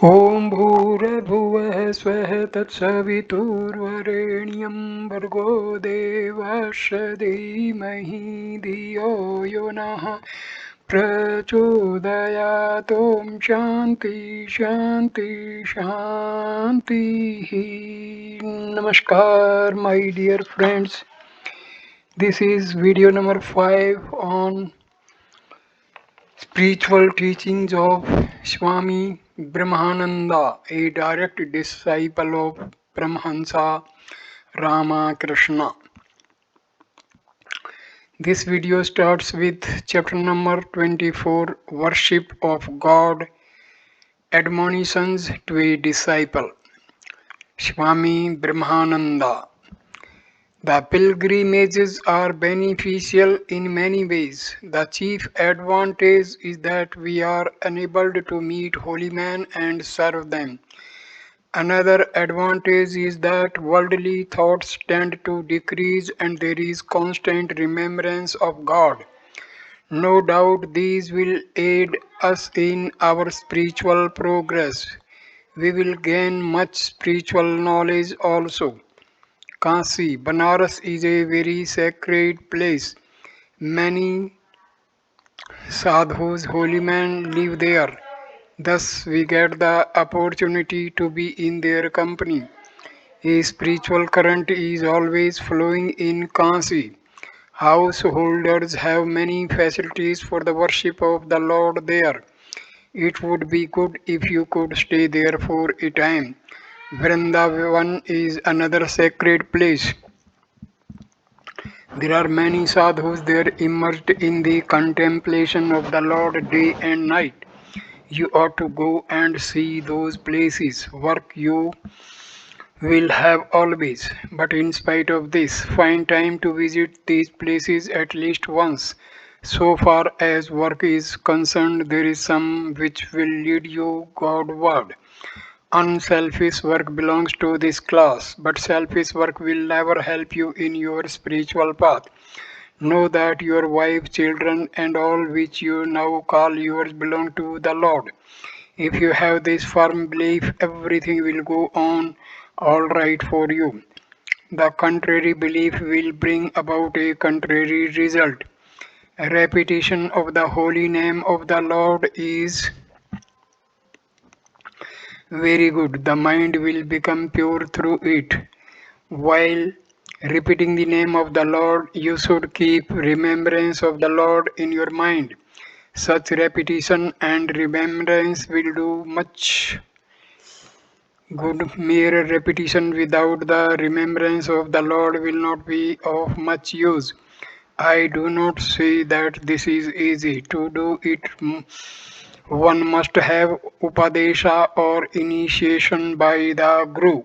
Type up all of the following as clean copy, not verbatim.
ॐ भूर्भुवः स्वः तत्सवितुर्वरेण्यं भर्गो देवस्य धीमहि धियो यो नः प्रचोदयात्। ॐ शान्ति शान्ति शान्तिः. Namaskar, my dear friends. This is video number 5 on spiritual teachings of Swami Brahmananda, a direct disciple of Hansa Ramakrishna. This video starts with chapter number 24, Worship of God, Admonitions to a Disciple. Swami Brahmananda. The pilgrimages are beneficial in many ways. The chief advantage is that we are enabled to meet holy men and serve them. Another advantage is that worldly thoughts tend to decrease and there is constant remembrance of God. No doubt these will aid us in our spiritual progress. We will gain much spiritual knowledge also. Kashi, Banaras is a very sacred place. Many sadhus, holy men live there. Thus, we get the opportunity to be in their company. A spiritual current is always flowing in Kashi. Householders have many facilities for the worship of the Lord there. It would be good if you could stay there for a time. Vrindavan is another sacred place. There are many sadhus there immersed in the contemplation of the Lord day and night. You ought to go and see those places. Work you will have always, but in spite of this, find time to visit these places at least once. So far as work is concerned, there is some which will lead you Godward. Unselfish work belongs to this class, but selfish work will never help you in your spiritual path. Know that your wife, children, and all which you now call yours belong to the Lord. If you have this firm belief, everything will go on all right for you. The contrary belief will bring about a contrary result. A repetition of the holy name of the Lord is very good. The mind will become pure through it. While repeating the name of the Lord, you should keep remembrance of the Lord in your mind. Such repetition and remembrance will do much good. Mere repetition without the remembrance of the Lord will not be of much use. I do not say that this is easy. To do it, one must have upadesha or initiation by the Guru.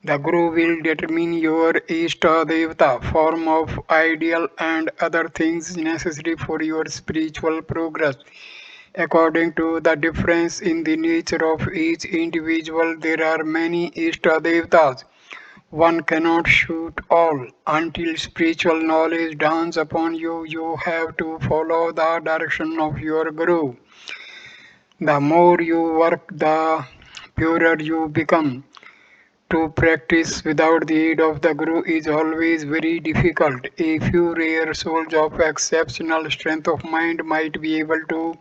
The Guru will determine your Ishta Devata, form of ideal and other things necessary for your spiritual progress. According to the difference in the nature of each individual, there are many Ishta Devatas. One cannot shoot all. Until spiritual knowledge dawns upon you, you have to follow the direction of your Guru. The more you work, the purer you become. To practice without the aid of the Guru is always very difficult. A few rare souls of exceptional strength of mind might be able to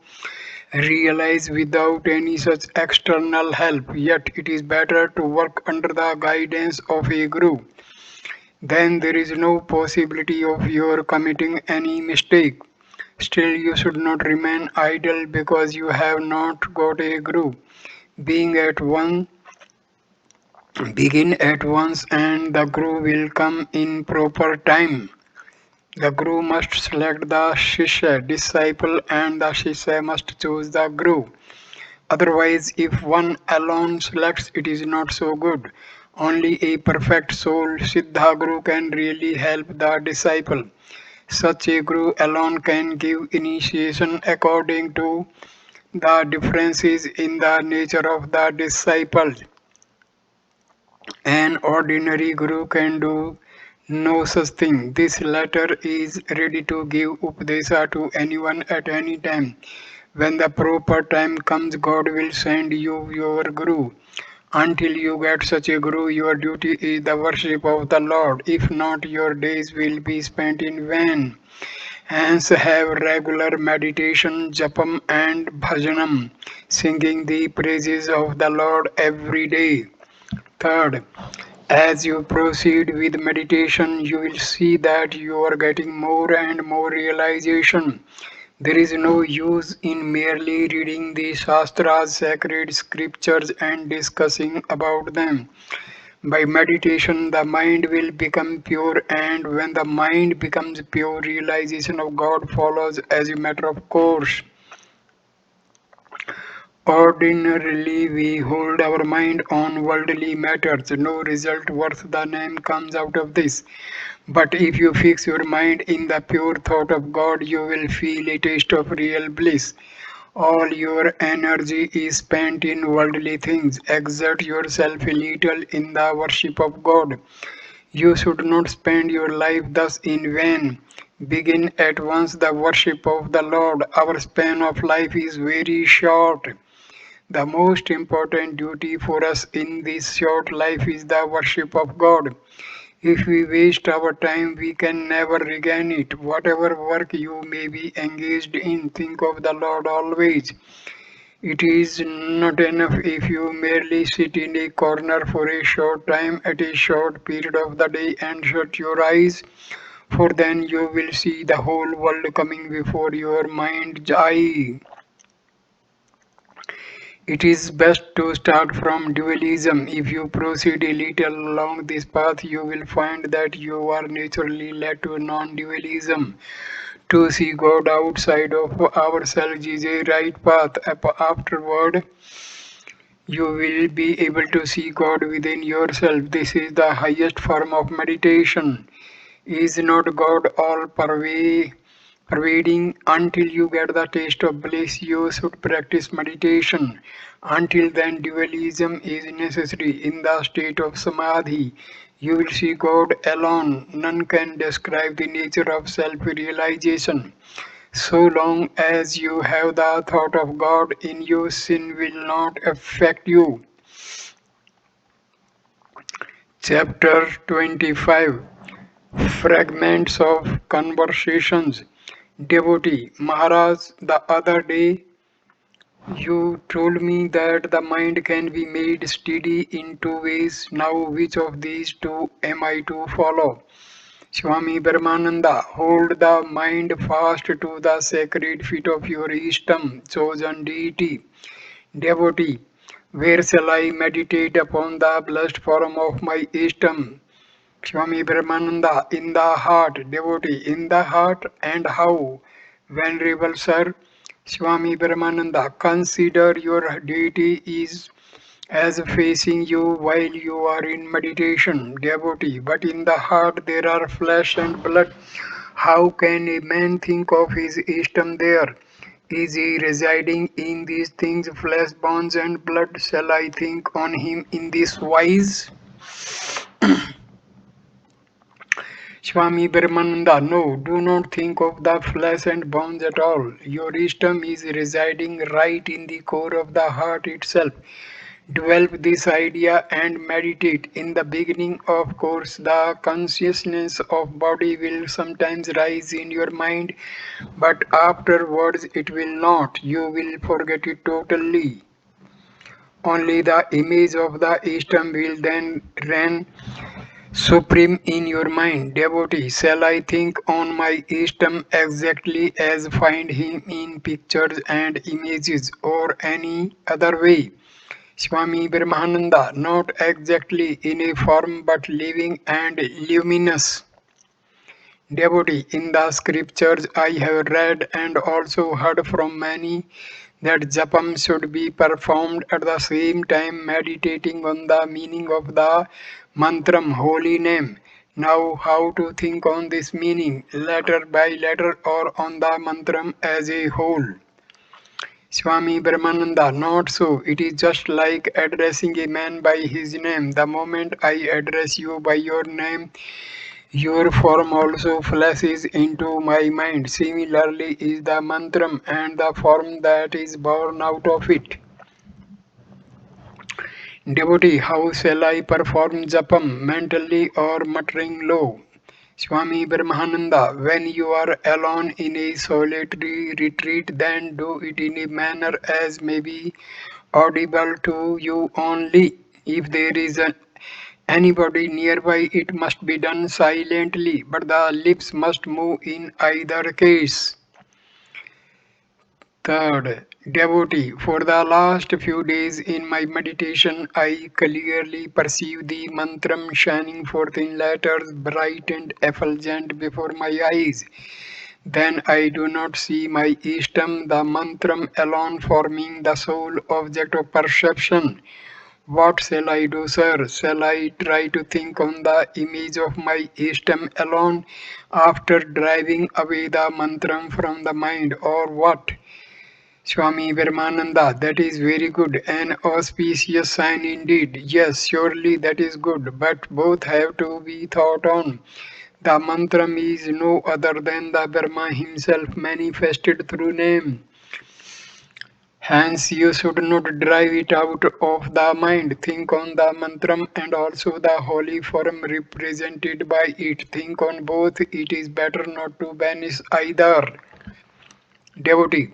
realize without any such external help. Yet it is better to work under the guidance of a Guru. Then there is no possibility of your committing any mistake. Still, you should not remain idle because you have not got a Guru. Being at one Begin at once and the Guru will come in proper time. The Guru must select the Shishya, disciple, and the Shishya must choose the Guru. Otherwise, if one alone selects, it is not so good. Only a perfect soul, Siddha Guru, can really help the disciple. Such a Guru alone can give initiation according to the differences in the nature of the disciple. An ordinary Guru can do no such thing. This latter is ready to give Upadesa to anyone at any time. When the proper time comes, God will send you your guru. Until you get such a guru, your duty is the worship of the Lord. If not, your days will be spent in vain. Hence, have regular meditation, japam, and bhajanam, singing the praises of the Lord every day. Third, as you proceed with meditation, you will see that you are getting more and more realization. There is no use in merely reading the Shastras, sacred scriptures, and discussing about them. By meditation, the mind will become pure, and when the mind becomes pure, realization of God follows as a matter of course. Ordinarily, we hold our mind on worldly matters. No result worth the name comes out of this. But if you fix your mind in the pure thought of God, you will feel a taste of real bliss. All your energy is spent in worldly things. Exert yourself a little in the worship of God. You should not spend your life thus in vain. Begin at once the worship of the Lord. Our span of life is very short. The most important duty for us in this short life is the worship of God. If we waste our time, we can never regain it. Whatever work you may be engaged in, think of the Lord always. It is not enough if you merely sit in a corner for a short time at a short period of the day and shut your eyes, for then you will see the whole world coming before your mind's eye. It is best to start from dualism. If you proceed a little along this path, you will find that you are naturally led to non dualism. To see God outside of ourselves is a right path. Afterward, you will be able to see God within yourself. This is the highest form of meditation. Is not God all pervading? Until you get the taste of bliss, you should practice meditation. Until then, dualism is necessary. In the state of samadhi, you will see God alone. None can describe the nature of self realization. So long as you have the thought of God in you, sin will not affect you. Chapter 25, Fragments of Conversations. Devotee, Maharaj, the other day you told me that the mind can be made steady in two ways. Now, which of these two am I to follow? Swami Brahmananda, hold the mind fast to the sacred feet of your Ishtam, chosen deity. Devotee, where shall I meditate upon the blessed form of my Ishtam? Swami Brahmananda, in the heart. Devotee, in the heart, and how? Venerable Sir, Swami Brahmananda, consider your deity is as facing you while you are in meditation, devotee, but in the heart there are flesh and blood. How can a man think of his Ishtam there? Is he residing in these things, flesh, bones, and blood? Shall I think on him in this wise? Swami Brahmananda, no, do not think of the flesh and bones at all. Your Ishtam is residing right in the core of the heart itself. Develop this idea and meditate. In the beginning, of course, the consciousness of body will sometimes rise in your mind, but afterwards it will not. You will forget it totally. Only the image of the Ishtam will then reign supreme in your mind. Devotee, shall I think on my Ishtam exactly as find him in pictures and images or any other way? Swami Brahmananda, not exactly in a form but living and luminous. Devotee, in the scriptures I have read and also heard from many that japam should be performed at the same time meditating on the meaning of the mantram, holy name. Now, how to think on this meaning, letter by letter or on the mantram as a whole? Swami Brahmananda, not so. It is just like addressing a man by his name. The moment I address you by your name, Your form also flashes into my mind. Similarly is the mantram and the form that is born out of it. Devotee, how shall I perform japam, mentally or muttering low? Swami Brahmananda, when you are alone in a solitary retreat, then do it in a manner as may be audible to you only. If there is anybody nearby, it must be done silently, but the lips must move in either case. Third, devotee. For the last few days in my meditation, I clearly perceive the mantram shining forth in letters bright and effulgent before my eyes. Then I do not see my Ishtam, the mantram alone forming the sole object of perception. What shall I do, sir? Shall I try to think on the image of my Ishtam alone after driving away the mantram from the mind, or what? Swami Brahmananda, that is very good, an auspicious sign indeed. Yes, surely that is good, but both have to be thought on. The mantram is no other than the Brahma himself manifested through name. Hence, you should not drive it out of the mind. Think on the mantram and also the holy form represented by it. Think on both. It is better not to banish either. Devotee.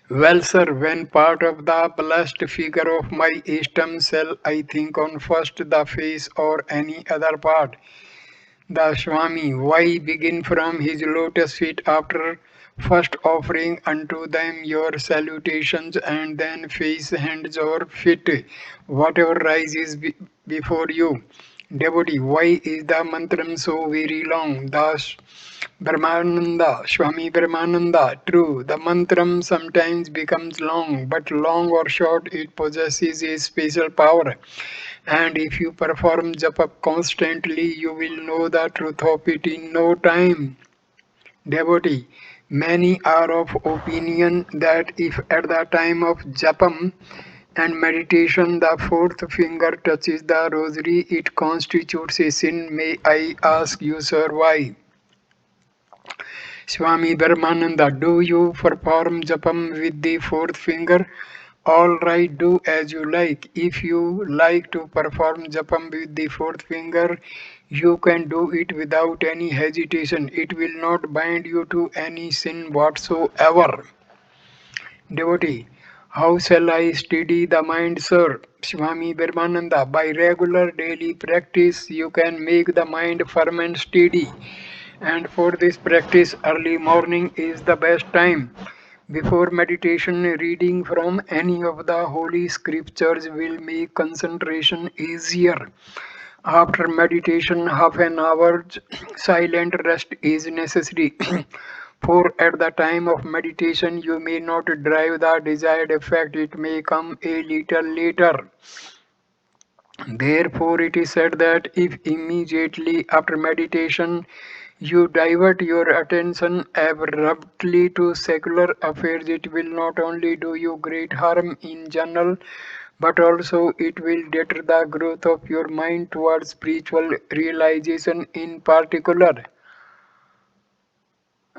Well, sir, when part of the blessed figure of my Eastern shall I think on first the face or any other part? The Swami, why begin from his lotus feet after first offering unto them your salutations and then face, hands or feet, whatever rises before you? Devotee, why is the mantram so very long? Thus, Brahmananda, Swami Brahmananda, true, the mantram sometimes becomes long, but long or short, it possesses a special power. And if you perform japa constantly, you will know the truth of it in no time. Devotee, many are of opinion that if at the time of japam and meditation the fourth finger touches the rosary, it constitutes a sin. May I ask you, sir, why? Swami Brahmananda, do you perform japam with the fourth finger? All right, do as you like. If you like to perform japam with the fourth finger, you can do it without any hesitation. It will not bind you to any sin whatsoever. Devotee, how shall I steady the mind, sir? Swami Brahmananda, by regular daily practice, you can make the mind firm and steady. And for this practice, early morning is the best time. Before meditation, reading from any of the holy scriptures will make concentration easier. After meditation, half an hour's silent rest is necessary. For at the time of meditation, you may not drive the desired effect, it may come a little later. Therefore, it is said that if immediately after meditation you divert your attention abruptly to secular affairs, it will not only do you great harm in general, but also it will deter the growth of your mind towards spiritual realization in particular.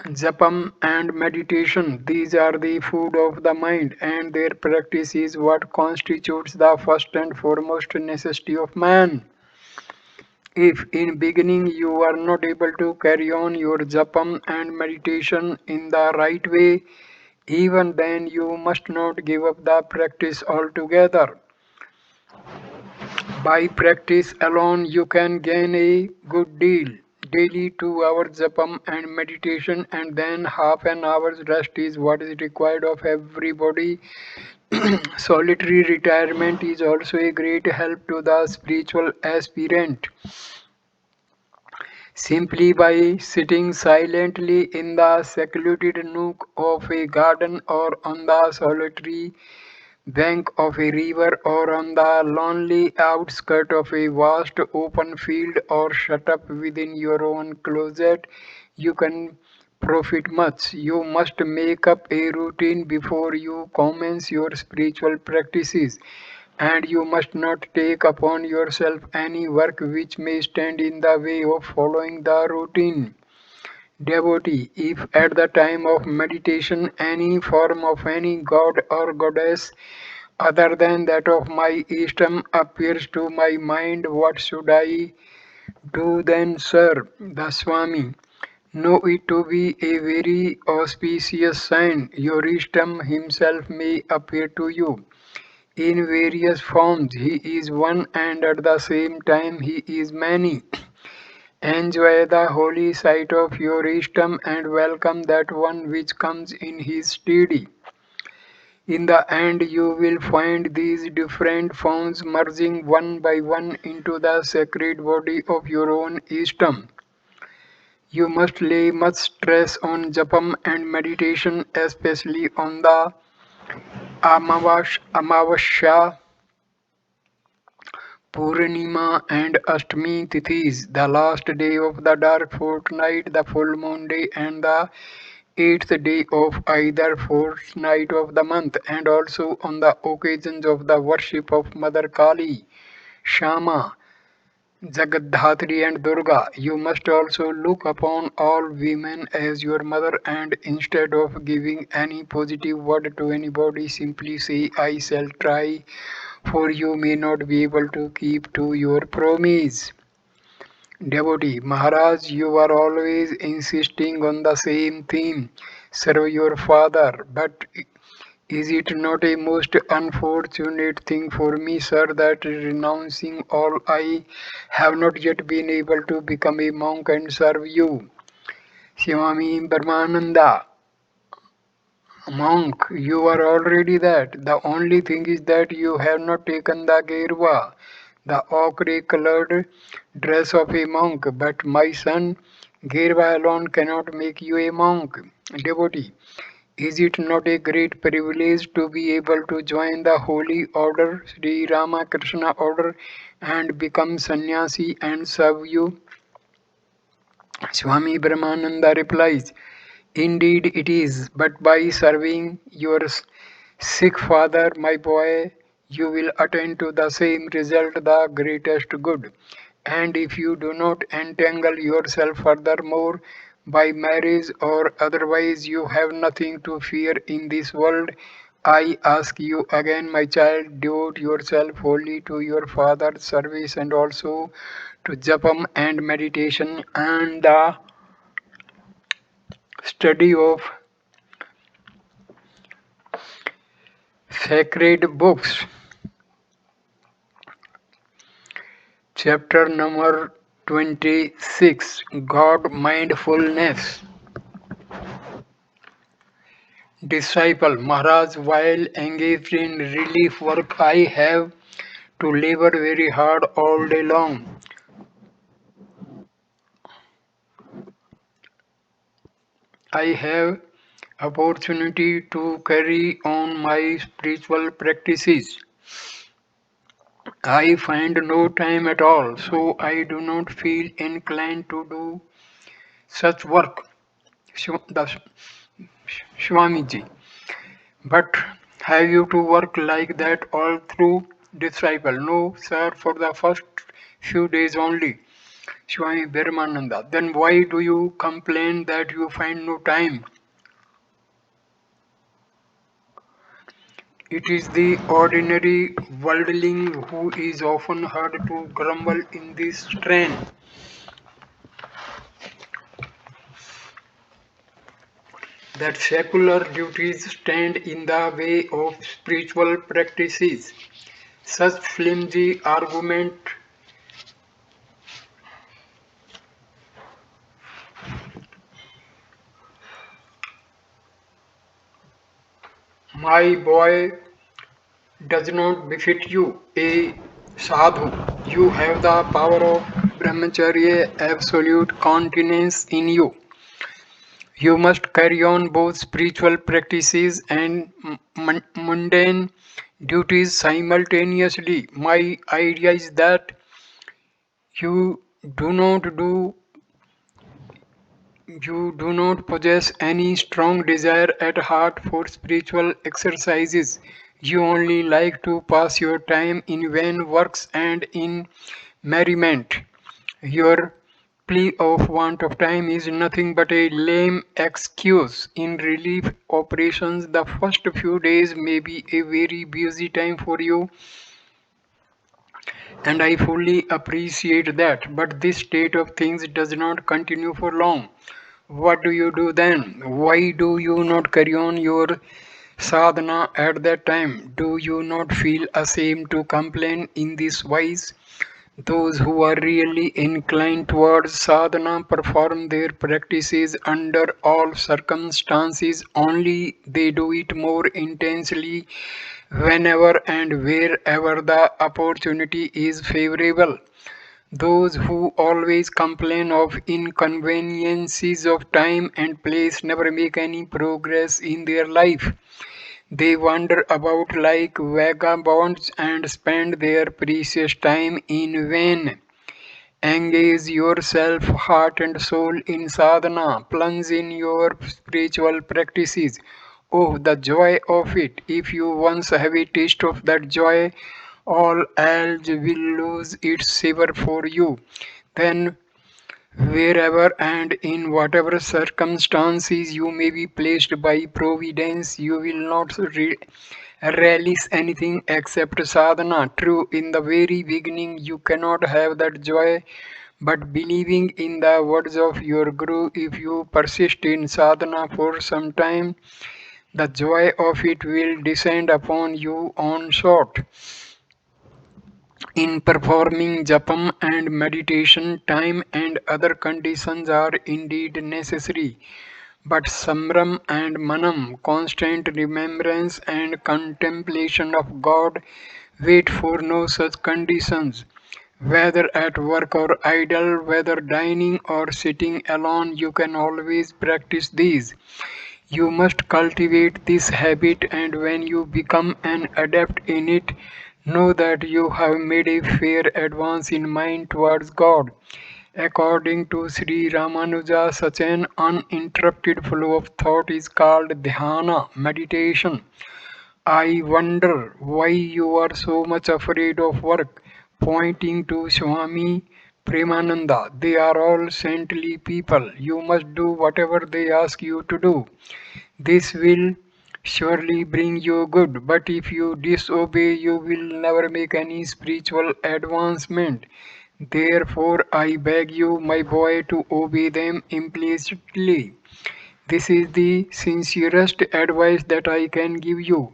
Japam and meditation, these are the food of the mind, and their practice is what constitutes the first and foremost necessity of man. If in beginning you are not able to carry on your japam and meditation in the right way, even then you must not give up the practice altogether. By practice alone you can gain a good deal. Daily 2 hours japam and meditation and then half an hour's rest is what is required of everybody. Solitary retirement is also a great help to the spiritual aspirant. Simply by sitting silently in the secluded nook of a garden or on the solitary bank of a river or on the lonely outskirt of a vast open field or shut up within your own closet, you can profit much. You must make up a routine before you commence your spiritual practices. and you must not take upon yourself any work which may stand in the way of following the routine. Devotee, if at the time of meditation any form of any god or goddess other than that of my Ishtam appears to my mind, what should I do then, sir? The Swami. Know it to be a very auspicious sign. Your Ishtam himself may appear to you. In various forms, he is one and at the same time he is many. Enjoy the holy sight of your Ishtam and welcome that one which comes in his stead. In the end, you will find these different forms merging one by one into the sacred body of your own Ishtam. You must lay much stress on japam and meditation, especially on the Amavasya, Purnima, and Ashtami Tithis, the last day of the dark fortnight, the full moon day, and the eighth day of either fortnight of the month, and also on the occasions of the worship of Mother Kali, Shama, Jagadhatri, and Durga. You must also look upon all women as your mother, and instead of giving any positive word to anybody, simply say, I shall try, for you may not be able to keep to your promise. Devotee, Maharaj, you are always insisting on the same theme. Serve your father. But is it not a most unfortunate thing for me, sir, that renouncing all I have not yet been able to become a monk and serve you? Swami Brahmananda, monk, you are already that. The only thing is that you have not taken the gerva, the ochre colored dress of a monk. But my son, gerva alone cannot make you a monk. Devotee, is it not a great privilege to be able to join the holy order, Sri Ramakrishna order, and become sannyasi and serve you? Swami Brahmananda replies, indeed it is, but by serving your sick father, my boy, you will attain to the same result, the greatest good. And if you do not entangle yourself furthermore by marriage or otherwise, you have nothing to fear in this world. I ask you again, my child, devote yourself wholly to your father's service and also to japam and meditation and the study of sacred books. Chapter number 26, God Mindfulness. Disciple, Maharaj, while engaged in relief work, I have to labor very hard all day long. I have opportunity to carry on my spiritual practices. I find no time at all, so I do not feel inclined to do such work. The Swamiji. But have you to work like that all through, disciple? No, sir, for the first few days only. Swami Brahmananda. Then why do you complain that you find no time? It is the ordinary worldling who is often heard to grumble in this strain. That secular duties stand in the way of spiritual practices. Such flimsy argument, my boy, does not befit you, a sadhu. You have the power of brahmacharya, absolute continence in you. You must carry on both spiritual practices and mundane duties simultaneously. My idea is that you do not do you do not possess any strong desire at heart for spiritual exercises. You only like to pass your time in vain works and in merriment. Your plea of want of time is nothing but a lame excuse. In relief operations, the first few days may be a very busy time for you, and I fully appreciate that. But this state of things does not continue for long. What do you do then? Why do you not carry on your sadhana at that time? Do you not feel ashamed to complain in this wise? Those who are really inclined towards sadhana perform their practices under all circumstances, only they do it more intensely whenever and wherever the opportunity is favorable. Those who always complain of inconveniences of time and place never make any progress in their life. They wander about like vagabonds and spend their precious time in vain. Engage yourself heart and soul in sadhana. Plunge in your spiritual practices. Oh, the joy of it! If you once have a taste of that joy, all else will lose its savor for you. Then wherever and in whatever circumstances you may be placed by Providence, you will not relish anything except sadhana. True, in the very beginning you cannot have that joy, but believing in the words of your Guru, if you persist in sadhana for some time, the joy of it will descend upon you on short. In performing japam and meditation, time and other conditions are indeed necessary, but samram and manam, constant remembrance and contemplation of God, wait for no such conditions. Whether at work or idle, whether dining or sitting alone, you can always practice these. You must cultivate this habit, and when you become an adept in it, know that you have made a fair advance in mind towards God. According to Sri Ramanuja, such an uninterrupted flow of thought is called dhyana, meditation. I wonder why you are so much afraid of work. Pointing to Swami Brahmananda, they are all saintly people. You must do whatever they ask you to do. This will surely bring you good, but if you disobey, you will never make any spiritual advancement. Therefore, I beg you, my boy, to obey them implicitly. This is the sincerest advice that I can give you.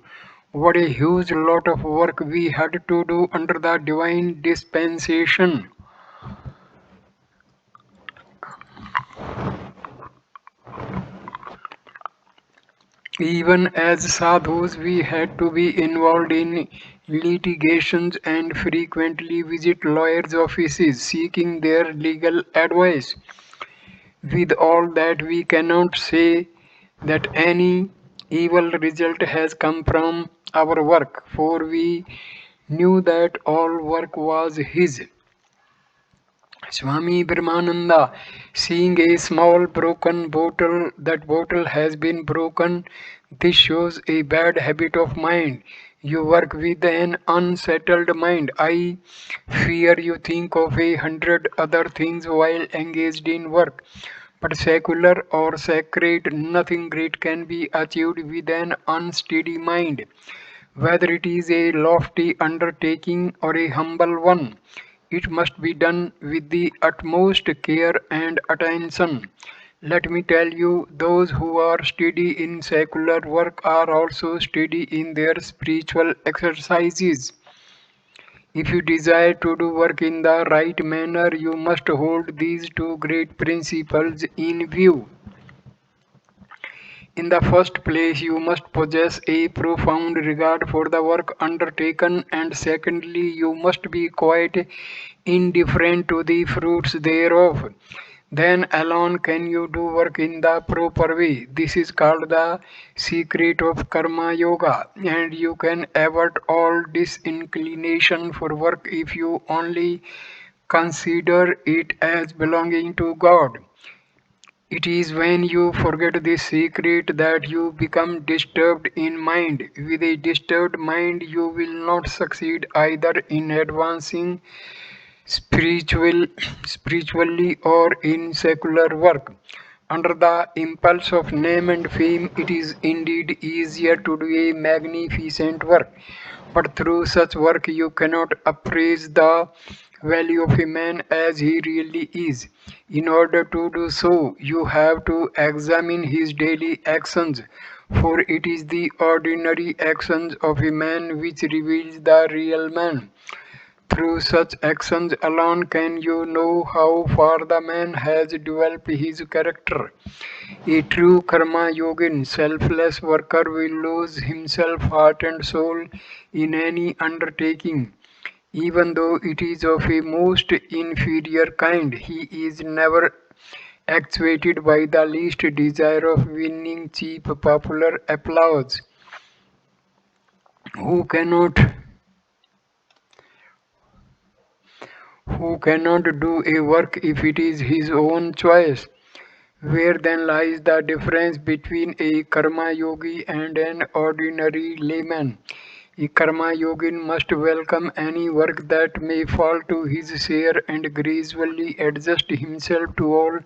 What a huge lot of work we had to do under the divine dispensation. Even as sadhus, we had to be involved in litigations and frequently visit lawyers' offices seeking their legal advice. With all that, we cannot say that any evil result has come from our work, for we knew that all work was His. Swami Brahmananda, seeing a small broken bottle, that bottle has been broken. This shows a bad habit of mind. You work with an unsettled mind. I fear you think of 100 other things while engaged in work. But secular or sacred, nothing great can be achieved with an unsteady mind. Whether it is a lofty undertaking or a humble one, it must be done with the utmost care and attention. Let me tell you, those who are steady in secular work are also steady in their spiritual exercises. If you desire to do work in the right manner, you must hold these two great principles in view. In the first place, you must possess a profound regard for the work undertaken, and secondly, you must be quite indifferent to the fruits thereof. Then alone can you do work in the proper way. This is called the secret of Karma Yoga, and you can avert all disinclination for work if you only consider it as belonging to God. It is when you forget this secret that you become disturbed in mind. With a disturbed mind, you will not succeed either in advancing spiritual, spiritually or in secular work. Under the impulse of name and fame, it is indeed easier to do a magnificent work. But through such work, you cannot appraise the value of a man as he really is. In order to do so, you have to examine his daily actions, for it is the ordinary actions of a man which reveals the real man. Through such actions alone can you know how far the man has developed his character. A true karma yogin, selfless worker will lose himself heart and soul in any undertaking. Even though it is of a most inferior kind, he is never actuated by the least desire of winning cheap popular applause. Who cannot who cannot do a work if it is his own choice? Where then lies the difference between a karma yogi and an ordinary layman? A karma yogin must welcome any work that may fall to his share and gradually adjust himself to all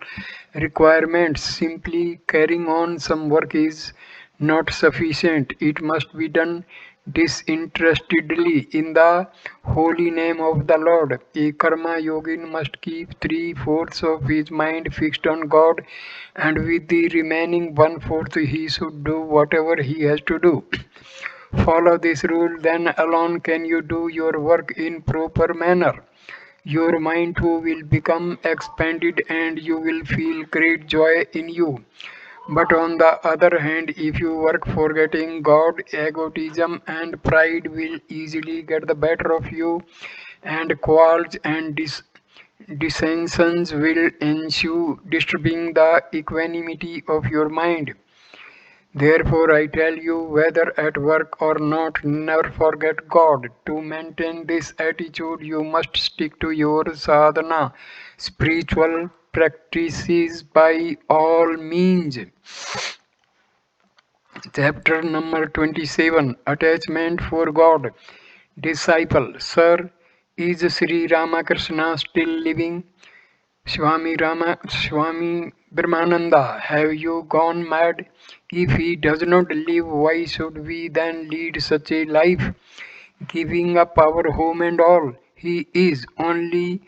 requirements. Simply carrying on some work is not sufficient. It must be done disinterestedly in the holy name of the Lord. A karma yogin must keep three-fourths of his mind fixed on God, and with the remaining one-fourth he should do whatever he has to do. Follow this rule, then alone can you do your work in proper manner. Your mind too will become expanded and you will feel great joy in you. But on the other hand, if you work forgetting God, egotism and pride will easily get the better of you, and quarrels and dissensions will ensue, disturbing the equanimity of your mind. Therefore, I tell you, whether at work or not, never forget God. To maintain this attitude, you must stick to your sadhana, spiritual practices by all means. Chapter number 27, Attachment for God. Disciple, Sir, is Sri Ramakrishna still living? Swami Brahmananda, have you gone mad? If he does not live, why should we then lead such a life? Giving up our home and all. He is only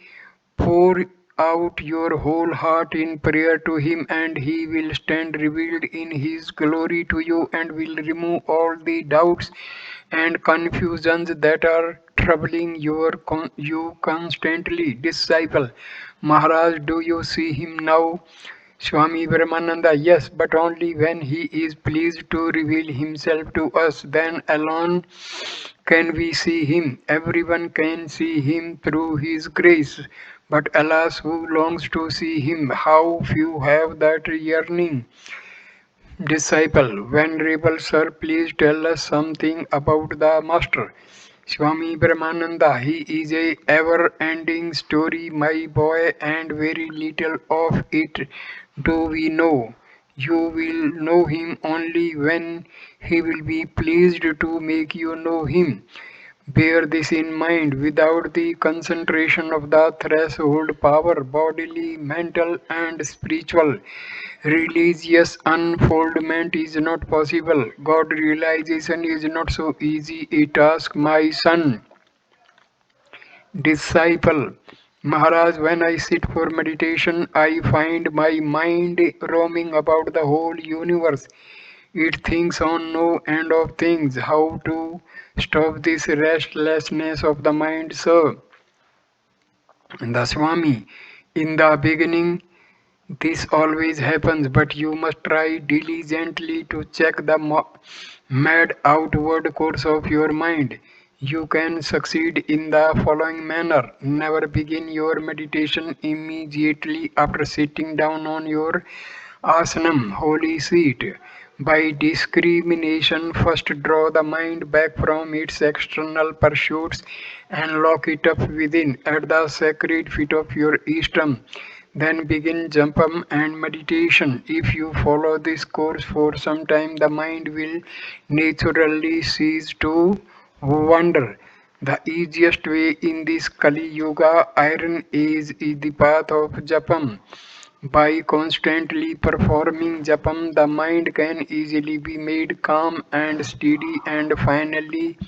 pour out your whole heart in prayer to him, and he will stand revealed in his glory to you and will remove all the doubts and confusions that are troubling you constantly. Disciple, Maharaj, do you see him now? Swami Brahmananda, yes, but only when he is pleased to reveal himself to us. Then alone can we see him. Everyone can see him through his grace. But alas, who longs to see him? How few have that yearning. Disciple, Venerable Sir, please tell us something about the Master. Swami Brahmananda, he is a ever-ending story, my boy, and very little of it do we know. You will know him only when he will be pleased to make you know him. Bear this in mind, without the concentration of the threshold power, bodily, mental, and spiritual, religious unfoldment is not possible. God realization is not so easy a task, my son. Disciple, Maharaj, when I sit for meditation, I find my mind roaming about the whole universe. It thinks on no end of things. How to stop this restlessness of the mind, sir? The Swami, in the beginning, this always happens, but you must try diligently to check the mad outward course of your mind. You can succeed in the following manner. Never begin your meditation immediately after sitting down on your asanam, holy seat. By discrimination, first draw the mind back from its external pursuits and lock it up within at the sacred feet of your Eastam. Then begin japam and meditation. If you follow this course for some time, the mind will naturally cease to wander. The easiest way in this Kali Yuga iron is the path of japam. By constantly performing japam, the mind can easily be made calm and steady, and finally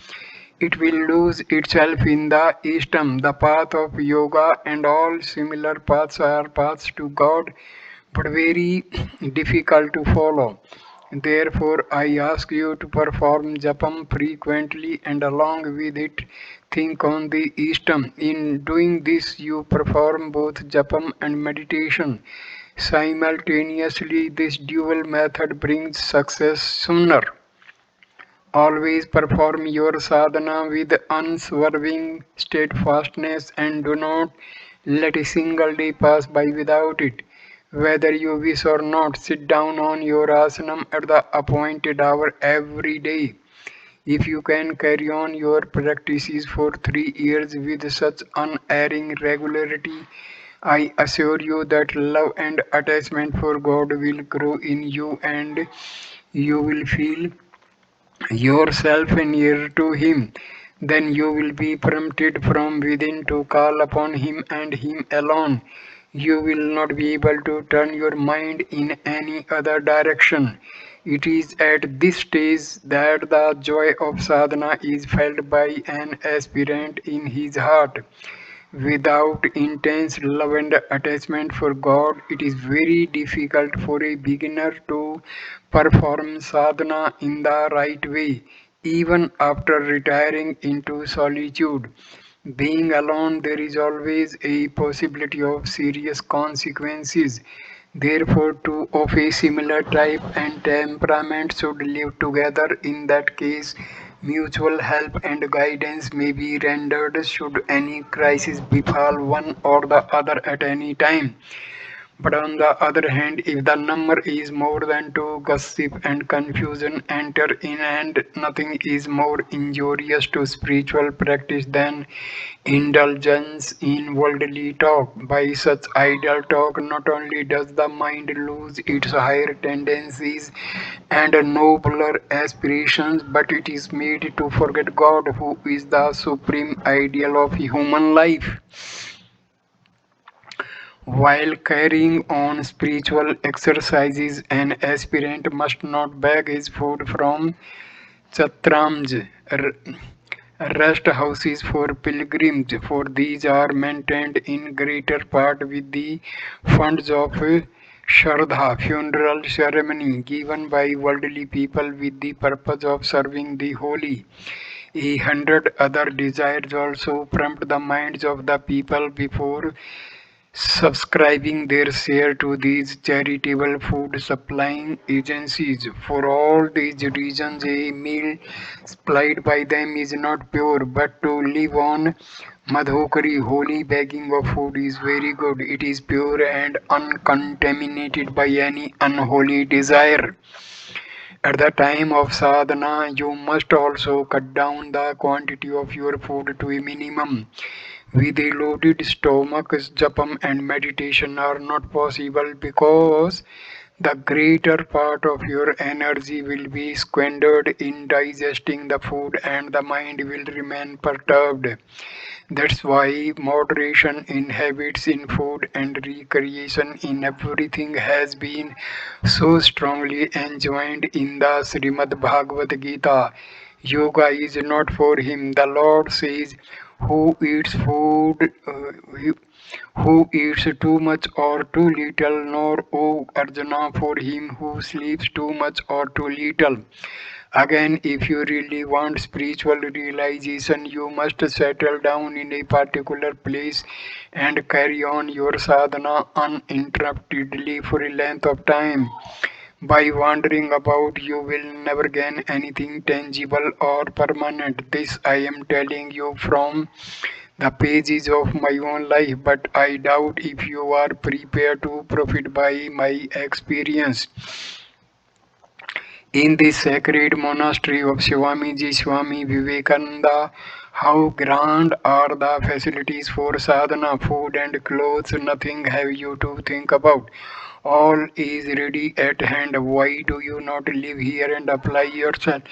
it will lose itself in the Eastam, the path of yoga, and all similar paths are paths to God, but very difficult to follow. Therefore, I ask you to perform japam frequently and along with it think on the Eastam. In doing this, you perform both japam and meditation. Simultaneously, this dual method brings success sooner. Always perform your sadhana with unswerving steadfastness and do not let a single day pass by without it. Whether you wish or not, sit down on your asanam at the appointed hour every day. If you can carry on your practices for 3 years with such unerring regularity, I assure you that love and attachment for God will grow in you and you will feel yourself near to Him. Then you will be prompted from within to call upon Him and Him alone. You will not be able to turn your mind in any other direction. It is at this stage that the joy of sadhana is felt by an aspirant in his heart. Without intense love and attachment for God, it is very difficult for a beginner to perform sadhana in the right way, even after retiring into solitude. Being alone, there is always a possibility of serious consequences. Therefore, two of a similar type and temperament should live together. In that case, mutual help and guidance may be rendered should any crisis befall one or the other at any time. But on the other hand, if the number is more than two, gossip and confusion enter in, and nothing is more injurious to spiritual practice than indulgence in worldly talk. By such idle talk, not only does the mind lose its higher tendencies and nobler aspirations, but it is made to forget God, who is the supreme ideal of human life. While carrying on spiritual exercises, an aspirant must not beg his food from chatrams, rest houses for pilgrims, for these are maintained in greater part with the funds of Shraddha, funeral ceremony given by worldly people with the purpose of serving the holy. 100 other desires also prompt the minds of the people before subscribing their share to these charitable food supplying agencies. For all these reasons, a meal supplied by them is not pure, but to live on Madhokari, holy begging of food is very good. It is pure and uncontaminated by any unholy desire. At the time of sadhana, you must also cut down the quantity of your food to a minimum. With a loaded stomach, japam and meditation are not possible because the greater part of your energy will be squandered in digesting the food and the mind will remain perturbed. That's why moderation in habits, in food, and recreation in everything has been so strongly enjoined in the Srimad Bhagavad Gita. Yoga is not for him. The Lord says, who eats food, who eats too much or too little, nor, O Arjuna, for him who sleeps too much or too little. Again, if you really want spiritual realization, you must settle down in a particular place and carry on your sadhana uninterruptedly for a length of time. By wandering about, you will never gain anything tangible or permanent. This I am telling you from the pages of my own life, but I doubt if you are prepared to profit by my experience. In the sacred monastery of Swamiji Swami Vivekananda, how grand are the facilities for sadhana, food and clothes, nothing have you to think about. All is ready at hand. Why do you not live here and apply yourself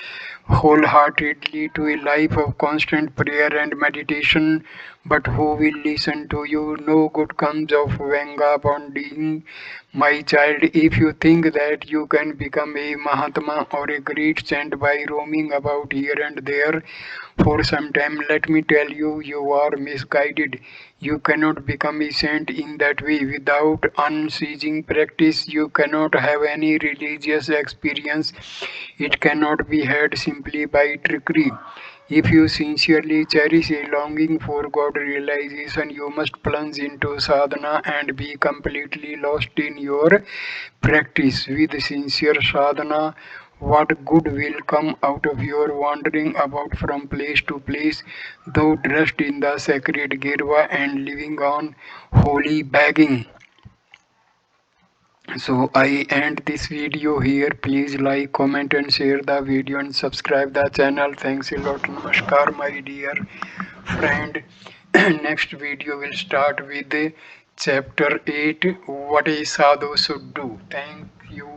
wholeheartedly to a life of constant prayer and meditation? But who will listen to you? No good comes of vagabonding, my child. If you think that you can become a Mahatma or a great saint by roaming about here and there for some time, let me tell you, you are misguided. You cannot become a saint in that way. Without unceasing practice, you cannot have any religious experience. It cannot be had simply by trickery. If you sincerely cherish a longing for God realization, you must plunge into sadhana and be completely lost in your practice. With sincere sadhana, what good will come out of your wandering about from place to place, though dressed in the sacred girva and living on holy begging? So I end this video here. Please like, comment and share the video and subscribe the channel. Thanks a lot. Namaskar my dear friend. Next video will start with chapter 8, what a sadhu should do. Thank you.